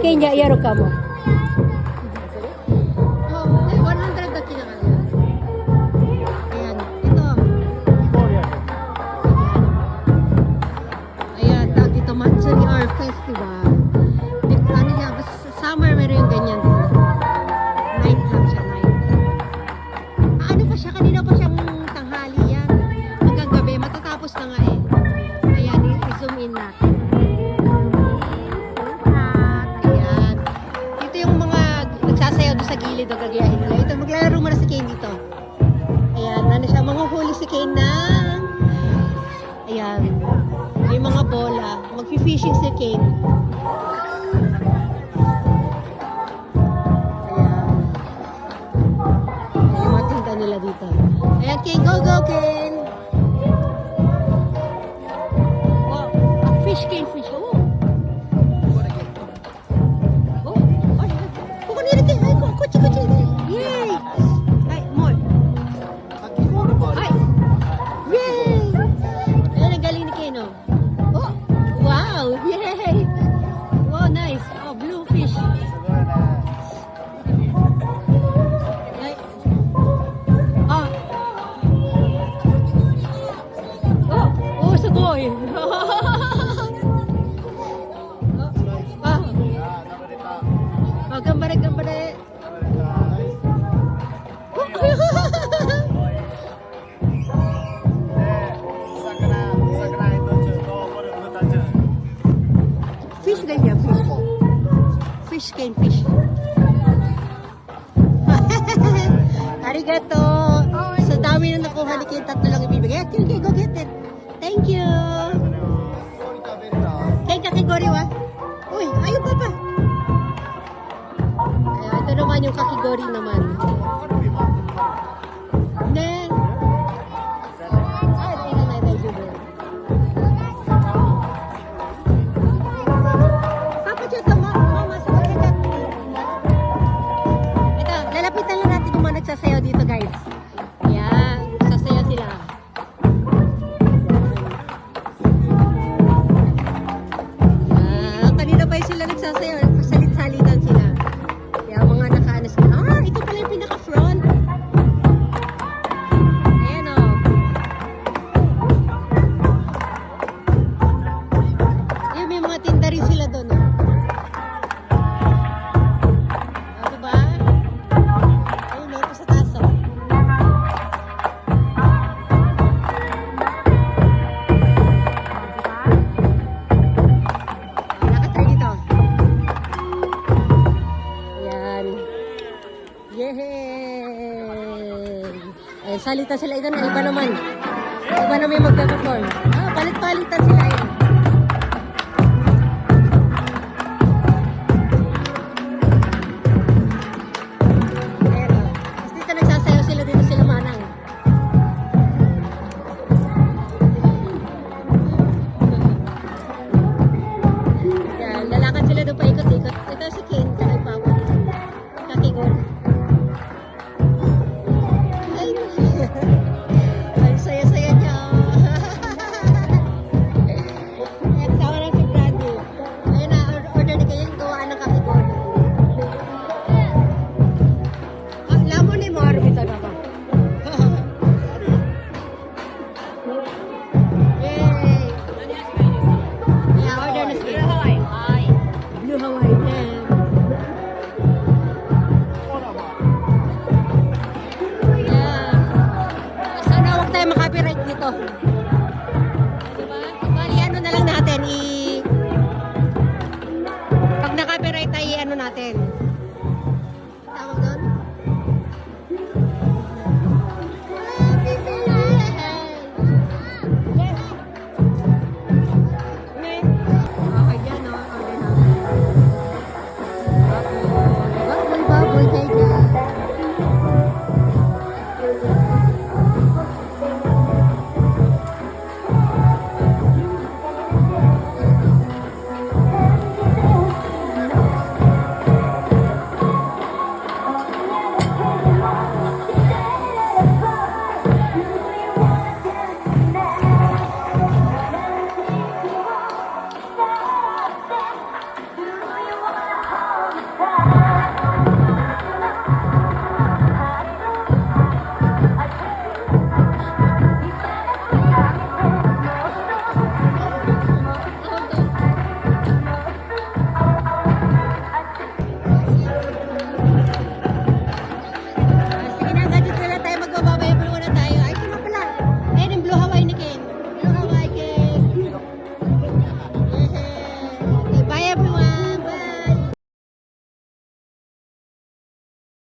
Kenya, yaro ka mo. Oh, 100 na kinakaya. Ayan, ito. Ayan, tawag dito, Matsuri Art Festival. Ano niya, basta summer meron yung ganyan. Night lang siya, night. Ano pa siya, kanina pa siyang tanghali yan. Hanggang gabi, matatapos na nga eh. Ayan, i-zoom in natin. Ayan. Dito yung mga nagsasayaw doon sa gilid o gagayahin nila. Ito, maglalaro muna si Kane dito. Ayan, ano siya, manguhuli si Kane ng... Ayan, may mga bola. Mag-fishing si Kane. Ayan. Yung mga tinda nila dito. Ayan, Kane, go, go, Kane! Oh, a fish, Kane, fish. Oh. Oh, ay, kukunin natin. Ay, kutsi. Yay! Ay, more. Ay! Yay! Ayan, ang galing ni Kane, oh. Oh, wow! Yay! Wow, nice. Oh, blue fish. Ay. Ah. Oh, sugoy. Ah. Oh, gambare. Fish din yan, fish. Fish, Kane, fish. Arigato. Sa dami na nakuha ni Kane, tatlo lang ibibigay. Okay, go get it. Thank you. Kay kakigori wa? Uy, ayun pa. Ayan, ito naman yung kakigori naman. Ne. Ay, Papa Chito, mama, sa kagat. Ito, lalapitan lang natin yung mga nagsasayaw dito, guys. Ayan, sasayaw sila. Kanina pa yung sila nagsasayaw, salit-salitan sila. Kaya mga nakaano sila. Ah, ito pala yung pinaka-front. Ayan o. Ayan, may mga tinda rin sila doon o. Diba? Ayun o, ito sa taas o. Nakatry dito. Ayan. Yay! Eh, salita sila ito na iba naman. Iba naman yung magpe-perform. Ah, palit-palitan sila yun. Ayan o. Tapos dito nagsasayaw sila dito sila manang. Ayan, lalakad sila doon paikot-ikot. Ito si Kane, kay Papa. Kakigol. Ay, ang saya-saya niya. Ayan, kasama lang si Brandy. Ayun na, order ni kayo yung gawaan ng kakigol. Ah, lamon ni mo, Arbita na ba? Yay! Yeah, order na si Blue Hawaii. Blue Hawaii. Yeah. Sana huwag tayo makapiright nito.